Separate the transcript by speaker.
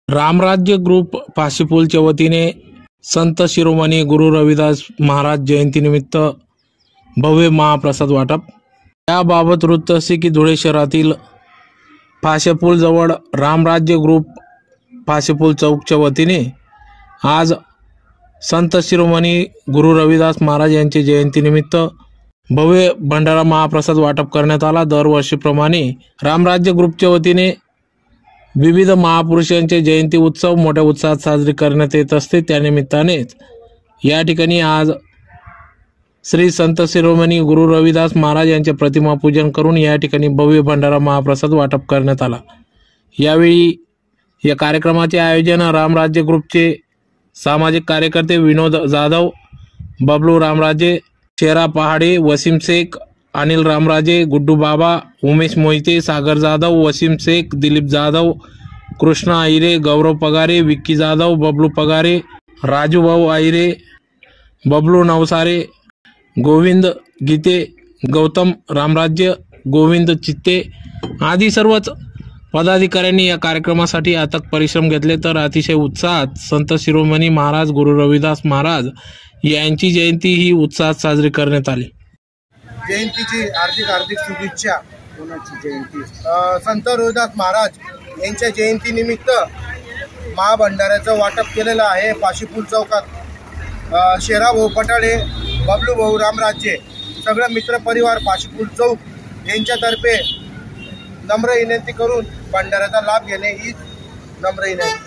Speaker 1: रामराज्य group पाशीपूलच्या वतीने संत शिरोमणी गुरु रविदास महाराज जयंतीनिमित्त भव्य महाप्रसाद वाटप। याबाबत वृत्त असे की धुळे शहरातील पाशीपूल जवळ रामराज्य ग्रुप पाशीपूल चौकच्या वतीने आज संत शिरोमणी गुरु रविदास महाराज यांच्या जयंतीनिमित्त भव्य भंडारा महाप्रसाद वाटप करण्यात आला। दरवर्षीप्रमाणे रामराज्य ग्रुपच्या वतीने विविध महापुरुषांचे जयंती उत्सव मोठ्या उत्साहात साजरी करण्यात येत असते। त्यानिमित्ताने या ठिकाणी आज श्री संत शिरोमणी गुरु रविदास महाराज यांचे प्रतिमा पूजन करून या ठिकाणी भव्य भंडारा महाप्रसाद वाटप करण्यात आला। यावेळी या कार्यक्रमाचे आयोजन रामराज्य ग्रुपचे सामाजिक कार्यकर्ते विनोद जाधव, बबलू रामराजे, शेरा पहाडे, वसीम शेख, अनिल रामराजे, गुड्डू बाबा, उमेश मोहिते, सागर जाधव, वसीम शेख, दिलीप जाधव, कृष्णा आयरे, गौरव पगारे, विक्की जाधव, बबलू पगारे, राजू भाऊ आयरे, बबलू नवसारे, गोविंद गीते, गौतम रामराज्य, गोविंद चित्ते आदी सर्वच पदाधिकाऱ्यांनी या कार्यक्रमासाठी अथक परिश्रम घेतले। तर अतिशय उत्साहात संत शिरोमणी महाराज गुरु रविदास महाराज यांची जयंती ही उत्साहात साजरी करण्यात आली।
Speaker 2: जयंतीची हार्दिक शुभेच्छा। कोणाची जयंती? संत रविदास महाराज यांच्या जयंतीनिमित्त महाभंडाऱ्याचं वाटप केलेलं आहे। पाशीपूल चौकात शेरा भाऊ पटाळे, बबलू भाऊ रामराज्य, सगळं मित्रपरिवार पाशीपूल चौक यांच्यातर्फे नम्र विनंती करून भंडाऱ्याचा लाभ घेणे ही नम्र विनंती।